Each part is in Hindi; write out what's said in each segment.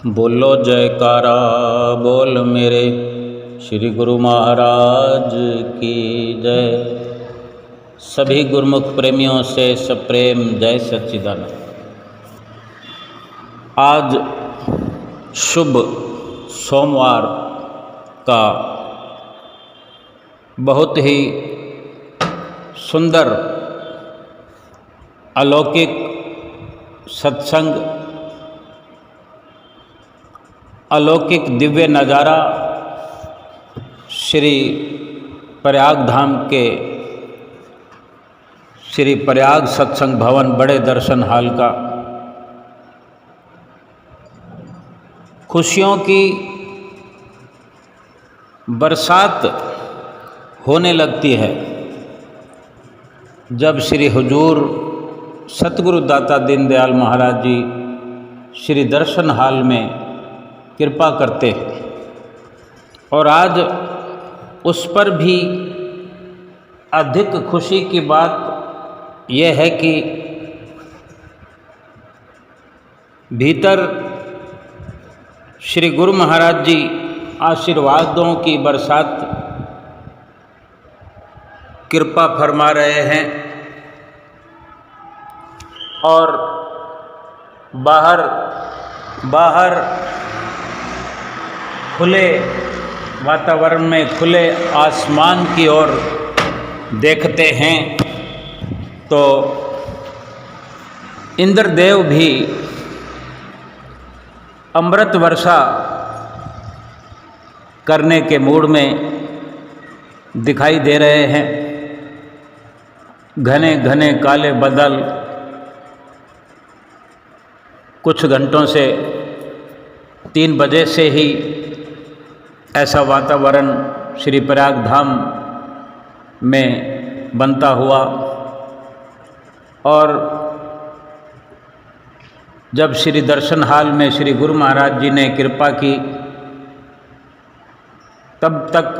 बोलो जयकारा बोल मेरे श्री गुरु महाराज की जय। सभी गुरुमुख प्रेमियों से सप्रेम जय सच्चिदानंद। आज शुभ सोमवार का बहुत ही सुंदर अलौकिक सत्संग, अलौकिक दिव्य नज़ारा श्री प्रयाग धाम के श्री प्रयाग सत्संग भवन बड़े दर्शन हाल का खुशियों की बरसात होने लगती है जब श्री हुजूर सतगुरु दाता दीनदयाल महाराज जी श्री दर्शन हाल में कृपा करते हैं। और आज उस पर भी अधिक खुशी की बात यह है कि भीतर श्री गुरु महाराज जी आशीर्वादों की बरसात कृपा फरमा रहे हैं और बाहर खुले वातावरण में खुले आसमान की ओर देखते हैं तो इंद्रदेव भी अमृत वर्षा करने के मूड में दिखाई दे रहे हैं। घने घने काले बादल कुछ घंटों से 3 बजे से ही ऐसा वातावरण श्री प्रयाग धाम में बनता हुआ और जब श्री दर्शन हाल में श्री गुरु महाराज जी ने कृपा की तब तक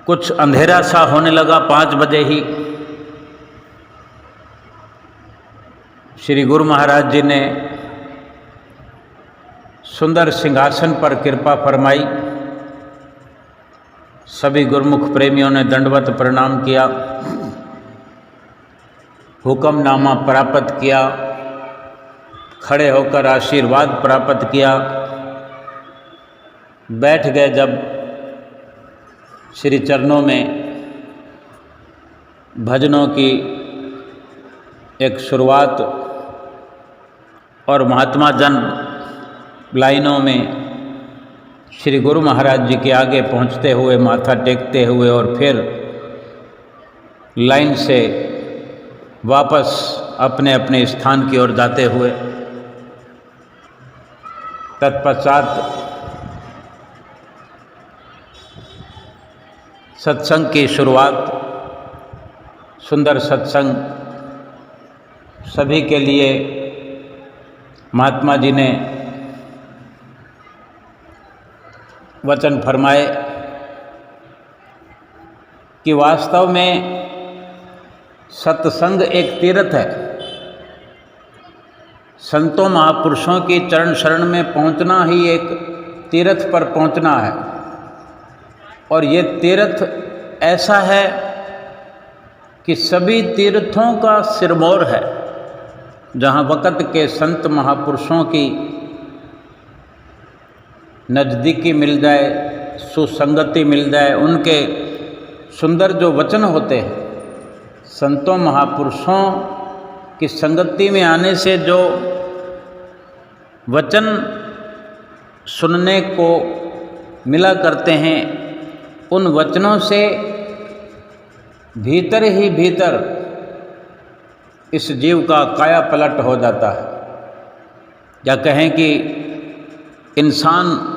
कुछ अंधेरा सा होने लगा। 5 बजे ही श्री गुरु महाराज जी ने सुंदर सिंहासन पर कृपा फरमाई। सभी गुरुमुख प्रेमियों ने दंडवत प्रणाम किया, हुक्मनामा प्राप्त किया, खड़े होकर आशीर्वाद प्राप्त किया, बैठ गए। जब श्री चरणों में भजनों की एक शुरुआत और महात्मा जन लाइनों में श्री गुरु महाराज जी के आगे पहुंचते हुए माथा टेकते हुए और फिर लाइन से वापस अपने अपने स्थान की ओर जाते हुए तत्पश्चात सत्संग की शुरुआत, सुंदर सत्संग सभी के लिए महात्मा जी ने वचन फरमाए कि वास्तव में सत्संग एक तीर्थ है। संतों महापुरुषों की चरण शरण में पहुंचना ही एक तीर्थ पर पहुंचना है और ये तीर्थ ऐसा है कि सभी तीर्थों का सिरमौर है, जहाँ वक़्त के संत महापुरुषों की नज़दीकी मिल जाए, सुसंगति मिल जाए, उनके सुंदर जो वचन होते हैं, संतों महापुरुषों की संगति में आने से जो वचन सुनने को मिला करते हैं, उन वचनों से भीतर ही भीतर इस जीव का काया पलट हो जाता है। या कहें कि इंसान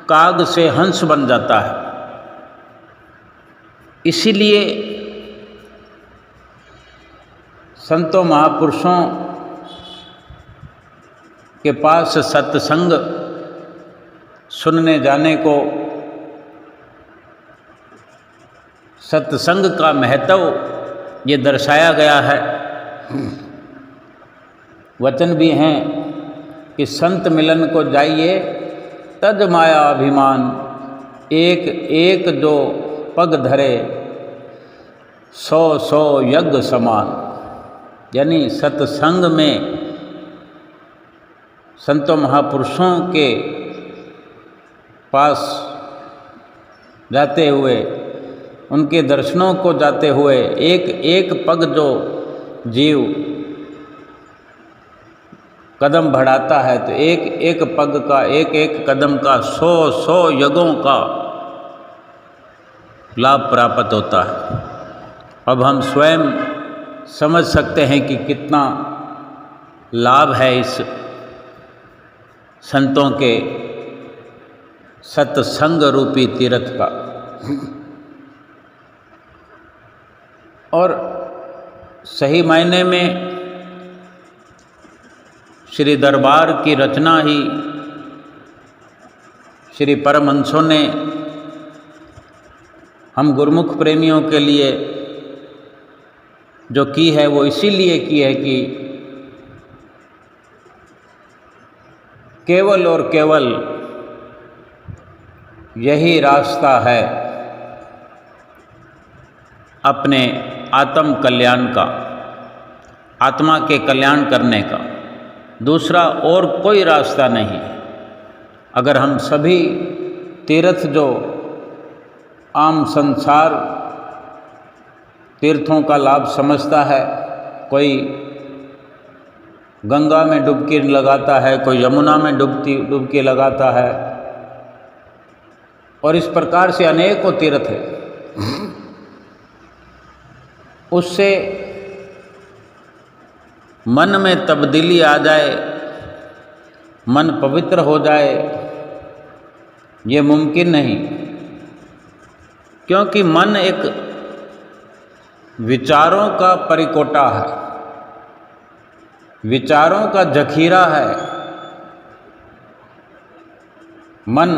काग से हंस बन जाता है। इसीलिए संतों महापुरुषों के पास सत्संग सुनने जाने को, सत्संग का महत्व ये दर्शाया गया है। वचन भी हैं कि संत मिलन को जाइए तज माया अभिमान, एक एक जो पग धरे सौ सौ यज्ञ समान। यानी सत्संग में संतों महापुरुषों के पास जाते हुए, उनके दर्शनों को जाते हुए एक एक पग जो जीव कदम बढ़ाता है तो एक एक पग का, एक एक कदम का सौ सौ यज्ञों का लाभ प्राप्त होता है। अब हम स्वयं समझ सकते हैं कि कितना लाभ है इस संतों के सत्संग रूपी तीर्थ का। और सही मायने में श्री दरबार की रचना ही श्री परमहंसों ने हम गुरुमुख प्रेमियों के लिए जो की है वो इसीलिए की है कि केवल और केवल यही रास्ता है अपने आत्म कल्याण का, आत्मा के कल्याण करने का। दूसरा और कोई रास्ता नहीं। अगर हम सभी तीर्थ जो आम संसार तीर्थों का लाभ समझता है, कोई गंगा में डुबकी लगाता है, कोई यमुना में डुबकी लगाता है, और इस प्रकार से अनेकों तीर्थ है, उससे मन में तब्दीली आ जाए, मन पवित्र हो जाए, ये मुमकिन नहीं। क्योंकि मन एक विचारों का परिकोटा है, विचारों का जखीरा है। मन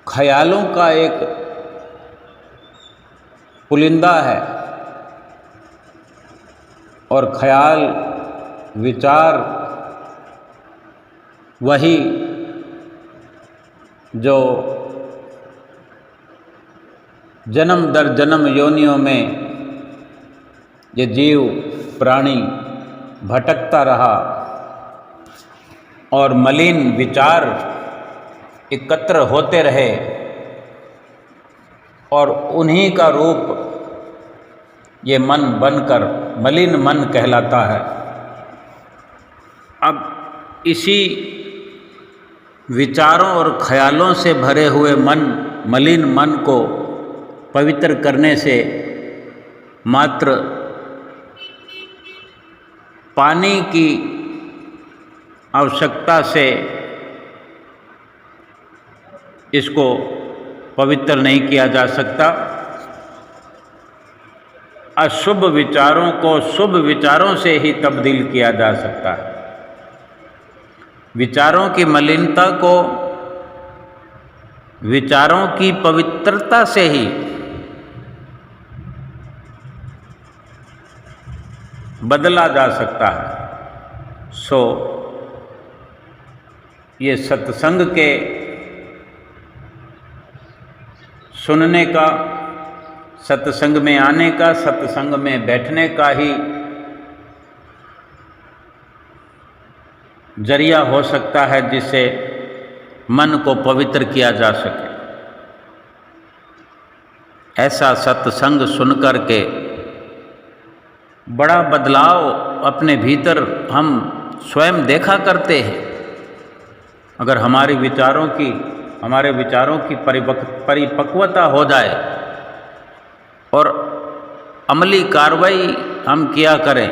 ख्यालों का एक पुलिंदा है, और ख्याल विचार वही जो जन्म दर जन्म योनियों में ये जीव प्राणी भटकता रहा और मलिन विचार एकत्र होते रहे, और उन्हीं का रूप ये मन बनकर मलिन मन कहलाता है। अब इसी विचारों और ख्यालों से भरे हुए मन, मलिन मन को पवित्र करने से मात्र पानी की आवश्यकता से इसको पवित्र नहीं किया जा सकता। अशुभ विचारों को शुभ विचारों से ही तब्दील किया जा सकता है। विचारों की मलिनता को विचारों की पवित्रता से ही बदला जा सकता है। सो ये सत्संग के सुनने का, सत्संग में आने का, सत्संग में बैठने का ही जरिया हो सकता है जिससे मन को पवित्र किया जा सके। ऐसा सत्संग सुनकर के बड़ा बदलाव अपने भीतर हम स्वयं देखा करते हैं। अगर हमारे विचारों की परिपक्वता हो जाए और अमली कार्रवाई हम किया करें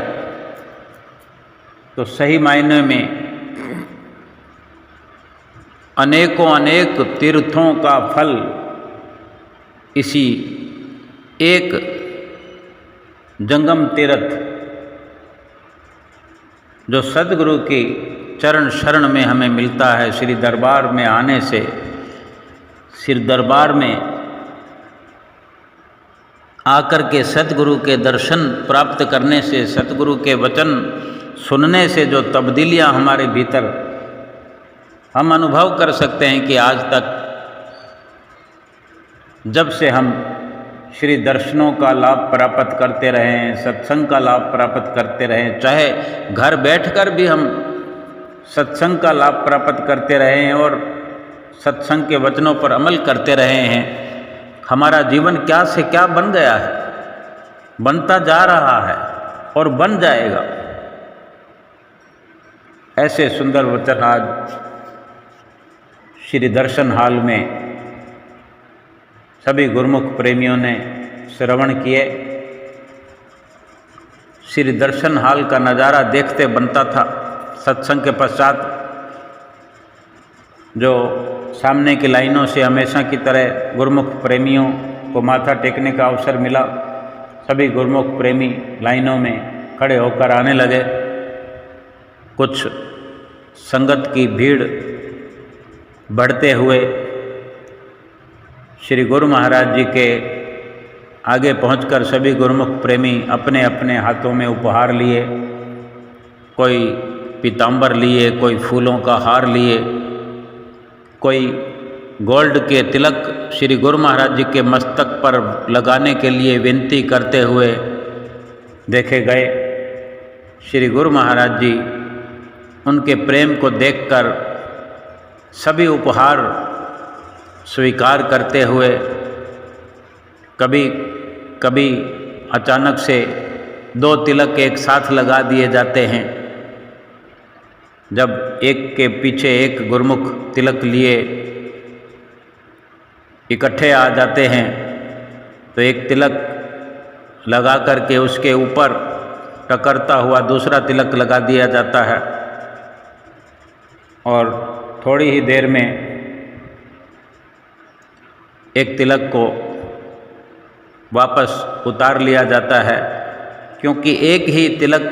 तो सही मायने में अनेक तीर्थों का फल इसी एक जंगम तीर्थ जो सद्गुरु की चरण शरण में हमें मिलता है, श्री दरबार में आने से, श्री दरबार में आकर के सद्गुरु के दर्शन प्राप्त करने से, सद्गुरु के वचन सुनने से जो तब्दीलियाँ हमारे भीतर हम अनुभव कर सकते हैं कि आज तक जब से हम श्री दर्शनों का लाभ प्राप्त करते रहे हैं, सत्संग का लाभ प्राप्त करते रहे, चाहे घर बैठकर भी हम सत्संग का लाभ प्राप्त करते रहे हैं और सत्संग के वचनों पर अमल करते रहे हैं, हमारा जीवन क्या से क्या बन गया है, बनता जा रहा है और बन जाएगा। ऐसे सुंदर वचन आज श्री दर्शन हाल में सभी गुरुमुख प्रेमियों ने श्रवण किए। श्री दर्शन हाल का नज़ारा देखते बनता था। सत्संग के पश्चात जो सामने की लाइनों से हमेशा की तरह गुरुमुख प्रेमियों को माथा टेकने का अवसर मिला, सभी गुरुमुख प्रेमी लाइनों में खड़े होकर आने लगे। कुछ संगत की भीड़ बढ़ते हुए श्री गुरु महाराज जी के आगे पहुंचकर सभी गुरुमुख प्रेमी अपने अपने हाथों में उपहार लिए, कोई पीताम्बर लिए, कोई फूलों का हार लिए, कोई गोल्ड के तिलक श्री गुरु महाराज जी के मस्तक पर लगाने के लिए विनती करते हुए देखे गए। श्री गुरु महाराज जी उनके प्रेम को देखकर सभी उपहार स्वीकार करते हुए कभी कभी अचानक से 2 तिलक एक साथ लगा दिए जाते हैं। जब एक के पीछे एक गुरुमुख तिलक लिए इकट्ठे आ जाते हैं तो एक तिलक लगा करके उसके ऊपर टकरता हुआ दूसरा तिलक लगा दिया जाता है और थोड़ी ही देर में एक तिलक को वापस उतार लिया जाता है, क्योंकि एक ही तिलक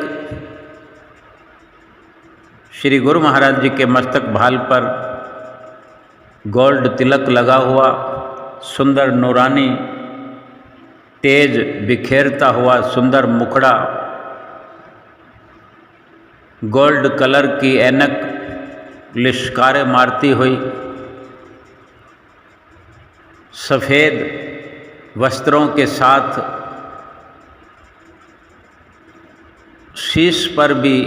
श्री गुरु महाराज जी के मस्तक भाल पर गोल्ड तिलक लगा हुआ सुंदर नूरानी तेज बिखेरता हुआ सुंदर मुखड़ा, गोल्ड कलर की ऐनक लिश्कारे मारती हुई, सफ़ेद वस्त्रों के साथ शीश पर भी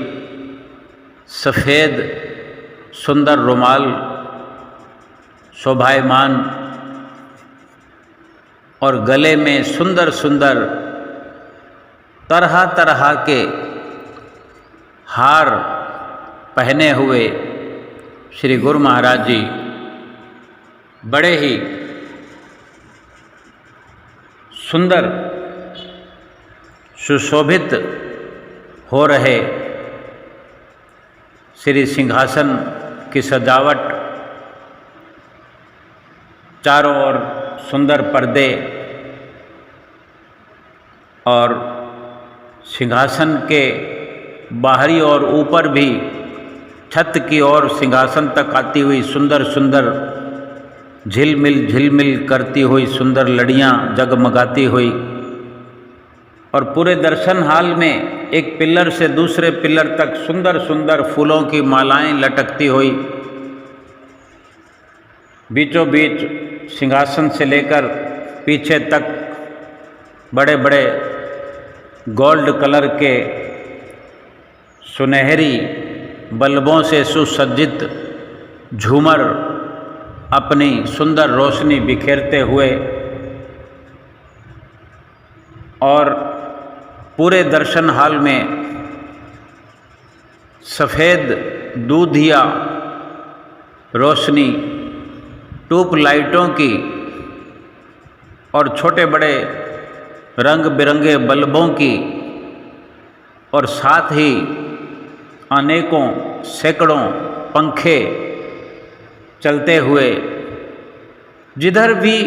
सफ़ेद सुंदर रुमाल शोभायमान और गले में सुंदर सुंदर तरह तरह के हार पहने हुए श्री गुरु महाराज जी बड़े ही सुंदर सुशोभित हो रहे। श्री सिंहासन की सजावट, चारों ओर सुंदर पर्दे और सिंहासन के बाहरी और ऊपर भी छत की ओर सिंहासन तक आती हुई सुंदर सुंदर झिलमिल झिलमिल करती हुई सुंदर लड़ियाँ जगमगाती हुई, और पूरे दर्शन हाल में एक पिलर से दूसरे पिलर तक सुंदर सुंदर फूलों की मालाएं लटकती हुई, बीचों बीच सिंहासन से लेकर पीछे तक बड़े बड़े गोल्ड कलर के सुनहरी बल्बों से सुसज्जित झूमर अपनी सुंदर रोशनी बिखेरते हुए, और पूरे दर्शन हाल में सफ़ेद दूधिया रोशनी ट्यूब लाइटों की और छोटे बड़े रंग बिरंगे बल्बों की, और साथ ही अनेकों सैकड़ों पंखे चलते हुए, जिधर भी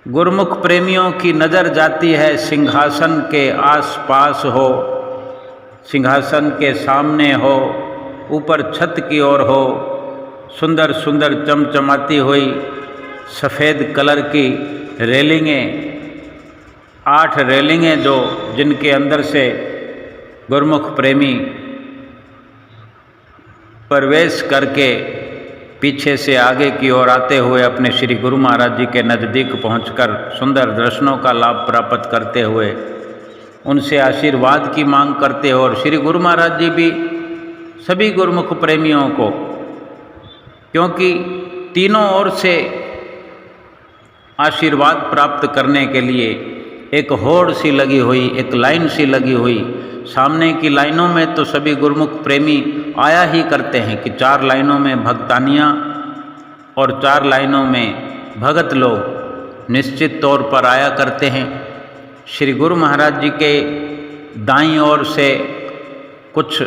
गुरुमुख प्रेमियों की नज़र जाती है सिंहासन के आसपास हो, सिंहासन के सामने हो, ऊपर छत की ओर हो, सुंदर सुंदर चमचमाती हुई सफ़ेद कलर की रेलिंगें, 8 रेलिंगें जो जिनके अंदर से गुरुमुख प्रेमी प्रवेश करके पीछे से आगे की ओर आते हुए अपने श्री गुरु महाराज जी के नज़दीक पहुंचकर सुंदर दर्शनों का लाभ प्राप्त करते हुए उनसे आशीर्वाद की मांग करते हो। और श्री गुरु महाराज जी भी सभी गुरुमुख प्रेमियों को, क्योंकि तीनों ओर से आशीर्वाद प्राप्त करने के लिए एक होड़ सी लगी हुई, एक लाइन सी लगी हुई, सामने की लाइनों में तो सभी गुरुमुख प्रेमी आया ही करते हैं कि 4 लाइनों में भक्तानियाँ और 4 लाइनों में भगत लोग निश्चित तौर पर आया करते हैं। श्री गुरु महाराज जी के दाईं ओर से कुछ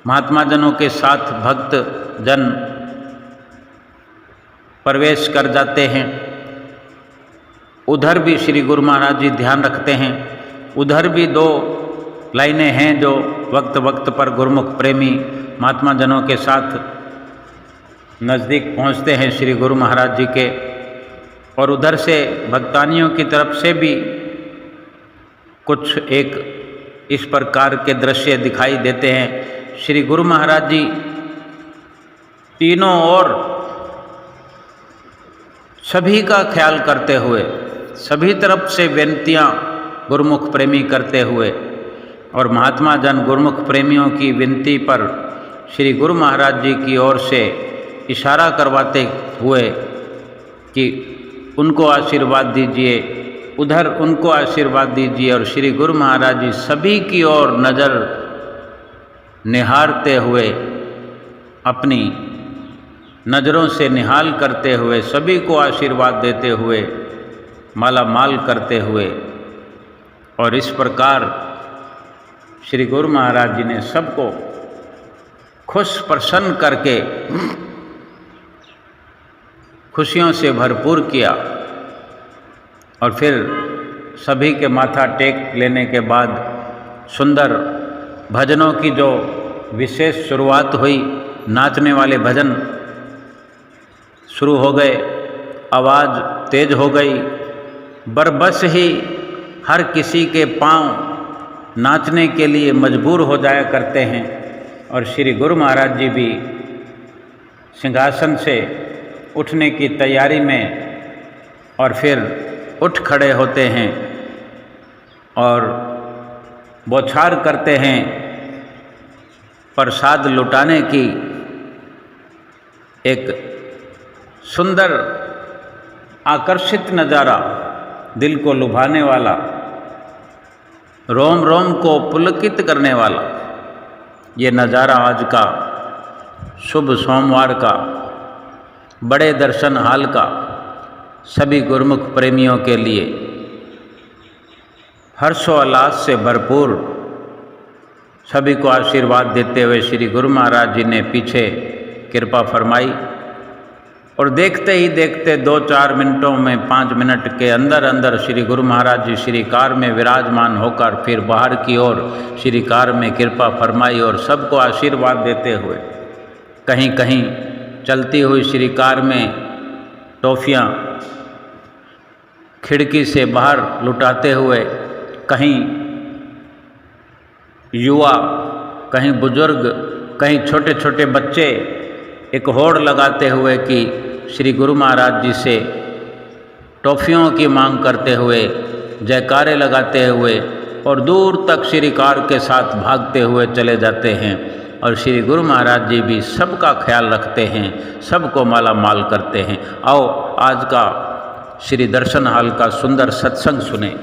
महात्मा जनों के साथ भक्त जन प्रवेश कर जाते हैं। उधर भी श्री गुरु महाराज जी ध्यान रखते हैं। उधर भी 2 लाइनें हैं जो वक्त वक्त पर गुरुमुख प्रेमी महात्मा जनों के साथ नज़दीक पहुंचते हैं श्री गुरु महाराज जी के। और उधर से भक्तानियों की तरफ से भी कुछ एक इस प्रकार के दृश्य दिखाई देते हैं। श्री गुरु महाराज जी तीनों ओर सभी का ख्याल करते हुए, सभी तरफ से विनतियाँ गुरुमुख प्रेमी करते हुए और महात्मा जन गुरुमुख प्रेमियों की विनती पर श्री गुरु महाराज जी की ओर से इशारा करवाते हुए कि उनको आशीर्वाद दीजिए, उधर उनको आशीर्वाद दीजिए। और श्री गुरु महाराज जी सभी की ओर नज़र निहारते हुए, अपनी नज़रों से निहाल करते हुए, सभी को आशीर्वाद देते हुए, माला माल करते हुए, और इस प्रकार श्री गुरु महाराज जी ने सबको खुश प्रसन्न करके खुशियों से भरपूर किया। और फिर सभी के माथा टेक लेने के बाद सुंदर भजनों की जो विशेष शुरुआत हुई, नाचने वाले भजन शुरू हो गए, आवाज़ तेज हो गई, बरबस ही हर किसी के पांव नाचने के लिए मजबूर हो जाया करते हैं। और श्री गुरु महाराज जी भी सिंहासन से उठने की तैयारी में और फिर उठ खड़े होते हैं और बौछार करते हैं प्रसाद लुटाने की। एक सुंदर आकर्षित नज़ारा, दिल को लुभाने वाला, रोम रोम को पुलकित करने वाला ये नज़ारा आज का शुभ सोमवार का बड़े दर्शन हाल का सभी गुरुमुख प्रेमियों के लिए हर्षोल्लास से भरपूर सभी को आशीर्वाद देते हुए श्री गुरु महाराज जी ने पीछे कृपा फरमाई। और देखते ही देखते 2-4 मिनटों में, 5 मिनट के अंदर अंदर श्री गुरु महाराज जी श्री कार में विराजमान होकर फिर बाहर की ओर श्री कार में कृपा फरमाई और सबको आशीर्वाद देते हुए कहीं कहीं चलती हुई श्री कार में टॉफियाँ खिड़की से बाहर लुटाते हुए, कहीं युवा, कहीं बुजुर्ग, कहीं छोटे छोटे बच्चे एक होड़ लगाते हुए कि श्री गुरु महाराज जी से टॉफियों की मांग करते हुए, जयकारे लगाते हुए और दूर तक श्री कार के साथ भागते हुए चले जाते हैं। और श्री गुरु महाराज जी भी सबका ख्याल रखते हैं, सबको माला माल करते हैं। आओ आज का श्री दर्शन हाल का सुंदर सत्संग सुने।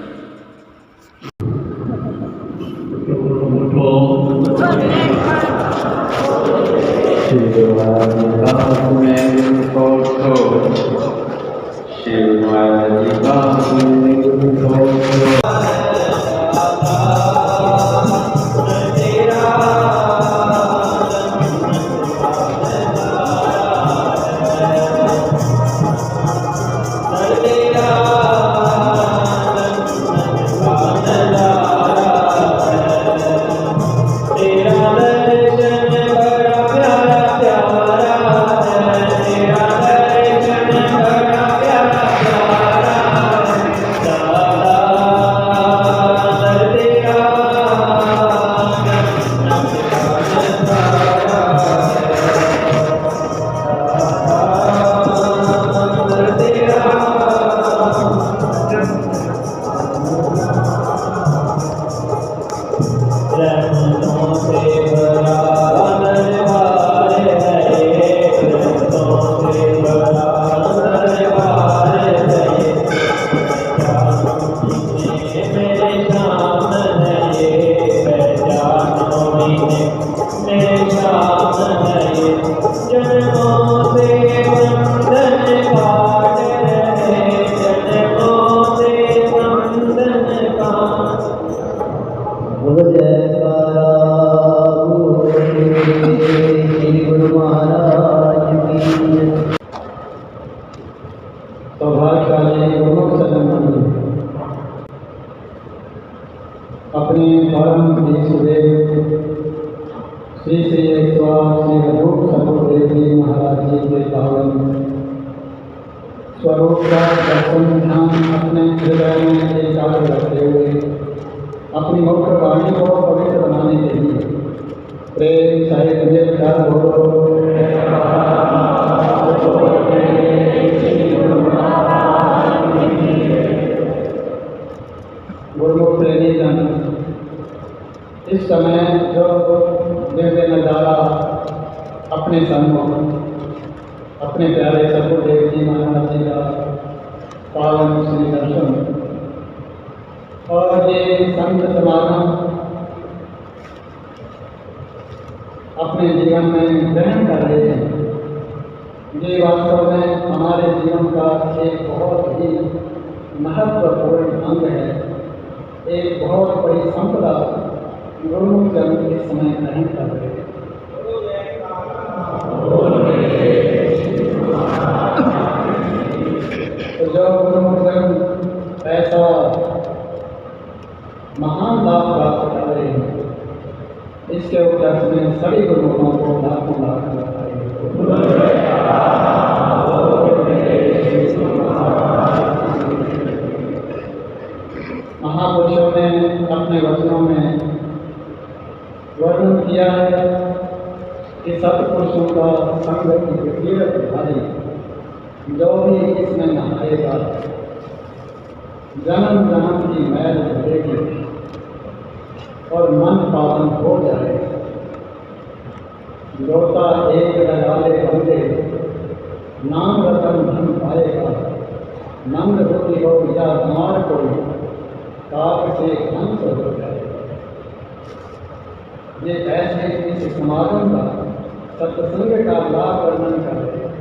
मेरे शान है ये पहचानो इन्हें, मेरे शान है ये जन्मों से बंधन काट रहे, जन्मों से बंधन काट। बोलो जयकारा श्री गुरु महाराज की। सौभाग्यशाली गुरुमुख संबंधी अपने परम देशदेव श्री श्री 108 श्री अनूप सतगुरुदेव जी महाराज जी के पावन स्वरूप का दर्शन ध्यान अपने हृदय में एकाग्र रखते हुए अपनी मुख्य वाणी को पवित्र बनाने के लिए प्रेम सहित जयकार बोलो। गुरुमुख प्रेमी जन, इस समय जो दिव्य नजारा अपने सम्मुख अपने प्यारे सतगुरुदेव जी महाराज जी का पावन श्री दर्शन और ये संत समागम अपने जीवन में ग्रहण कर रहे हैं, ये वास्तव में हमारे जीवन का एक बहुत ही महत्वपूर्ण अंग है, एक बहुत बड़ी संपदा गुरुमुख जन इस समय ग्रहण कर रहे हैं। तो जो गुरुमुख जन ऐसा महान लाभ प्राप्त कर रहे हैं, इसके उपलक्ष्य में सभी गुरुमुखों को लाखों लाख महापुरुषों ने अपने वचनों में वर्णन किया है कि सत्पुरुषों का संग की तीव्र भारी, जो भी इसमें नहाएगा जन्म जन्म की मैल धुलेगी और मन पावन हो जाएगा। लोटा एक लगाले बंदे, नाम रतन धन पाएगा, नंद होती हो या कुमार कोई, काक से हंस हो जाएगा। ये ऐसे इस समागम का सत्संग का लाभ वर्णन कर रहे हैं।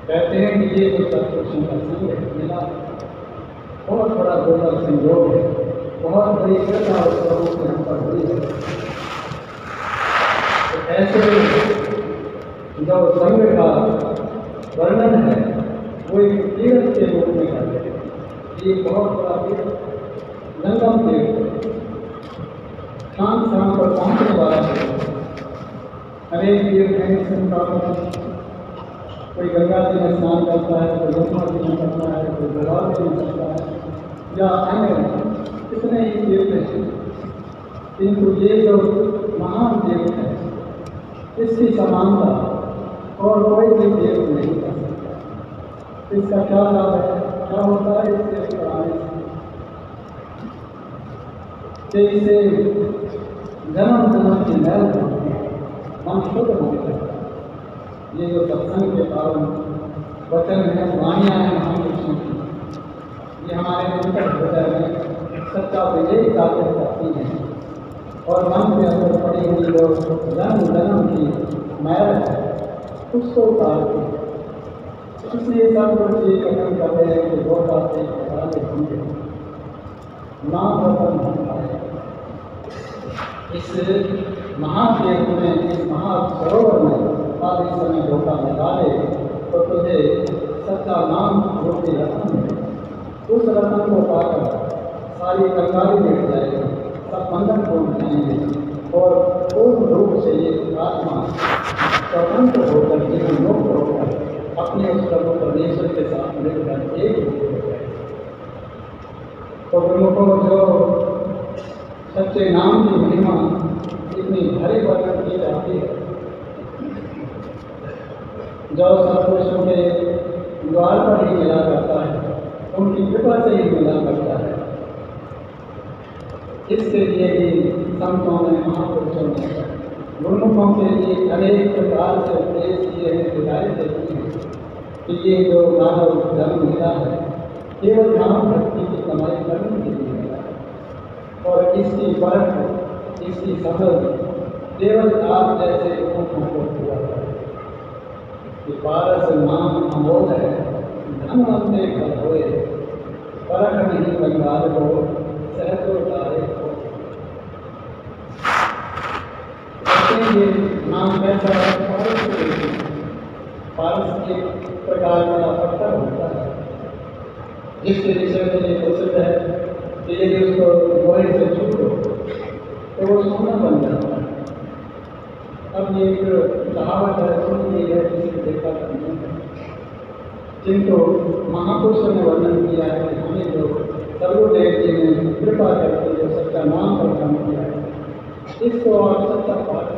कहते हैं कि ये जो सत्पुरुषों का संग मिला बहुत बड़ा दुर्लभ संयोग है, बहुत बड़ी कृपा उस प्रभु के हम पर हुई है। तो ऐसे जो संग का वर्णन है वो एक तीर्थ के रूप में करते हैं। ये बहुत बड़ा तीर्थ जंगम तीर्थ शाम शाम पर पहुँचने वाला है। अनेक तीर्थ हैं संस्थानों में, कोई गंगा जी में स्नान करता है, कोई यमुना जी में करता है, कोई गोदावरी में करता है या अन्य कितने ही तीर्थ हैं, किंतु ये जो महान तीर्थ है इसकी समानता और कोई भी तीर्थ नहीं कर सकता। इसका क्या लाभ है, क्या होता है इस तीर्थ पर आने से? इसे जन्म जन्म की मैल होती है, मन शुद्ध होने लगता है। ये जो सत्संग के पावन वचन है, वाणियाँ हैं महापुरुषों की, ये हमारे अंतर हृदय में सच्चा विजय स्थापित करती हैं और मन के अंदर पड़ी हुई जो जन्म जन्म की मैल है उसको उतारती है। इसलिए सब कुछ ये कथन कर रहे हैं कि दो बातें बताते होंगे, नाम रतन धन पाएगा। इस महातीर्थ में, इस महासरोवर में आप इस समय धोखा लगा ले तो तुझे सच्चा नाम रूपी रतन मिले। उस रतन को पाकर सारी कंगाली मिट जाएगी, सब बंधन टूट जाएंगे और पूर्ण रूप से ये आत्मा स्वतंत्र होकर जीवन मुक्त होकर अपने उस प्रभु परमेश्वर के साथ मिलकर एक हो जाएगी। तो गुरुमुखों जो सच्चे नाम की महिमा इतनी भारी वर्णन की जाती है, जो सत्पुरुषों के द्वार पर ही मिला करता है, उनकी कृपा से ही मिला करता है। इसके लिए भी संतों ने, महापुरुषों ने गुरुमुखों के लिए अनेक प्रकार से उपदेश किए हैं, हिदायतें दी हैं कि ये जो मानव जन्म मिला है केवल नाम भक्ति की कमाई करने के लिए है और इसकी परख, इसकी समझ केवल आप जैसे लोगों को हुआ है कि पारस नाम अमोल है, धनवंते फल होए, परख नहीं बंगाल को सहतो तारे को। ये नाम कैसा है? पारस एक प्रकार का पत्थर होता है जिसके विषय में ये प्रसिद्ध है कि यदि उसको लोहे से छू दो तो वो सोना बन जाता है। अब ये एक कहावत है, सुनी है, किसी को देखा नहीं है, किंतु महापुरुषों ने वर्णन किया है कि हमें जो सर्वदेव जी ने कृपा करके जो सच्चा नाम प्रदान किया है, इसको आप सच्चा पाठ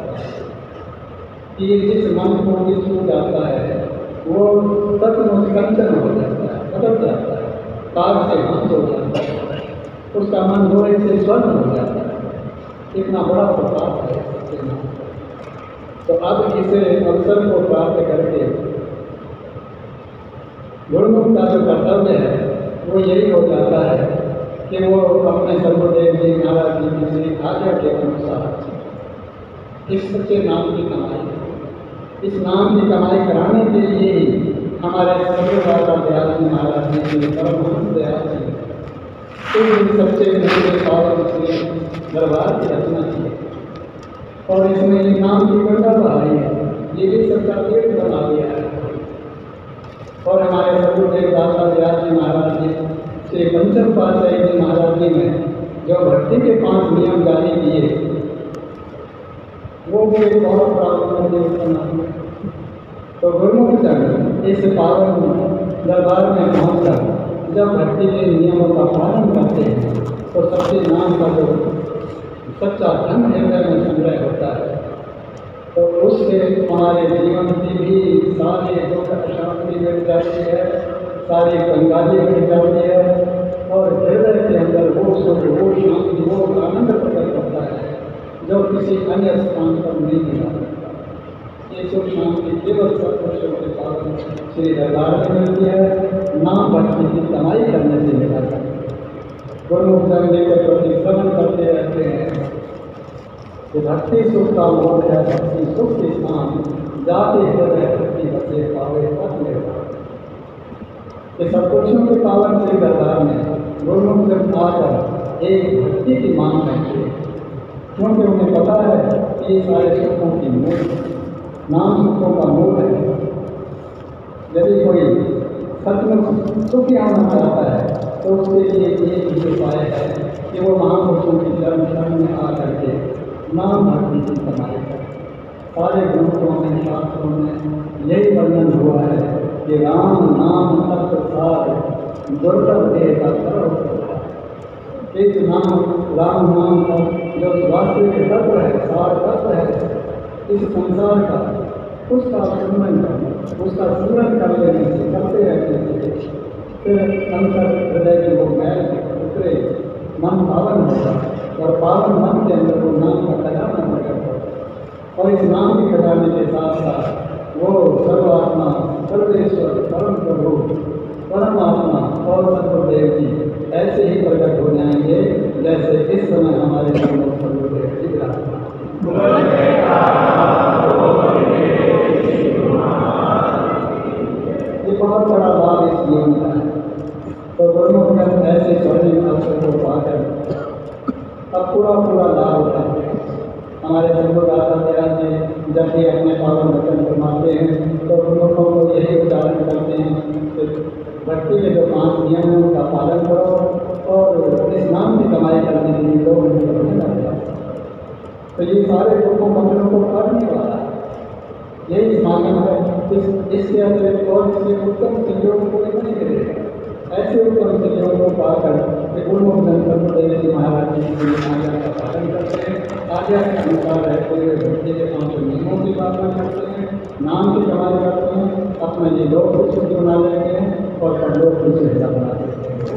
कि जिस मन को भी छू जाता है वो सचमुच कंचन हो जाता है, बदल जाता है, काग से हंस हो जाता है, उसका मन लोहे से स्वर्ण हो जाता है। इतना बड़ा प्रताप है सच्चे नाम। तो अब इसे अवसर को प्राप्त करके गुरुमुख का जो कर्तव्य है वो यही हो जाता है कि वो अपने सर्वदेव जी महाराज जी की श्री आज्ञा के अनुसार इस सच्चे नाम की कमाई, इस नाम की कमाई कराने के लिए ही हमारे सर्वदाता दयाल जी महाराज जी के परमहंस दयाल जी इस सच्चे मुझे पावन श्री दरबार की रचना की और इसमें नाम की गंगा बहाई है, ये भी सबका पेट बना दिया है। और हमारे सर्वदेव दाता दयाल जी महाराज जी श्री पंचम पातशाही जी महाराज जी ने जो भक्ति के 5 नियम जारी किए वो भी एक बहुत प्रावधान। तो गुरुमुख जन इस पावन दरबार में पहुंचकर जब भक्ति के नियमों का पालन करते हैं तो सच्चे नाम का जो सच्चा धन हृदय में संग्रह होता है तो उससे हमारे जीवन की भी सारी दुख अशांति मिट जाती है, सारी कंगाली मिट जाती है और हृदय के अंदर वो सुख, वो शांति, वो आनंद प्रकट करता है जो किसी अन्य स्थान पर नहीं मिला सकता। ये सुख शांति केवल सत्पुरुषों के पावन श्री दरबार में मिलती है, नाम भक्ति की कमाई करने से मिला करती है। गुरुमुख जन के प्रति श्रवण करते रहते हैं कि भक्ति सुख का मोल है, भक्ति सुख के स्थान जाते हृदय भक्ति बसे पावे पद ले। ये सत्पुरुषों के पावन श्री दरबार में गुरुमुख जन आकर एक भक्ति की मांग करते हैं, क्योंकि उन्हें पता है कि ये सारे सुखों की मूल नाम सुखों का मूल है। यदि कोई सचमुच सुखी होना चाहता है तो उसके लिए एक ही उपाय है कि वो महापुरुषों की चरण शरण में आकर के नाम भक्ति की कमाई करे। सारे ग्रंथों में शास्त्रों में यही वर्णन हुआ है कि राम नाम तत्सार दुर्लभ देह का सर्व एक नाम राम नाम का जो वास्तविक तत्व है, सार तत्व है इस संसार का, उसका स्मरण करना, उसका स्मरण कर लेने से, करते रहने से फिर अंतर हृदय की वो मैल उतरे, मन पावन होगा और पावन मन के अंदर वो नाम का खजाना प्रकट होगा और इस नाम के खजाने के साथ साथ वो सर्वात्मा, सर्वेश्वर, परम प्रभु, परमात्मा और सर्वदेव जी ऐसे ही प्रकट हो जाएंगे जैसे इस समय हमारे सर्वदेव जी विराजमान। ये बहुत बड़ा लाभ इस जीवन का है। तो गुरुमुख जन ऐसे स्वर्णिम अवसर को पाकर अब पूरा लाभ उठाते हैं। हमारे सर्वदाता दयाल जी जब भी अपने पावन वचन फरमाते हैं तो गुरुमुखों को यही उच्चारण करते हैं कि भक्ति के जो 5 नियमों का पालन करो और इस नाम की कमाई करने के लिए लोग लग जाते। तो ये सारे दुखों बंधनों को काटने वाला है, यही समागम है। इसके अतिरिक्त और इससे उत्तम संयोग को नहीं मिलेगा। ऐसे उत्तम संयोग को पाकर गुरुमुख जन सर्वदेव जी महाराज जी की आज्ञा का पालन करते हैं, आज्ञा के अनुसार रहते हुए भक्ति के 5 नियमों की पालना करते हैं, नाम की कमाई करते हैं, अपने लिए लोग खुशी बना लेते हैं और परलोक खुशी बना देते हैं।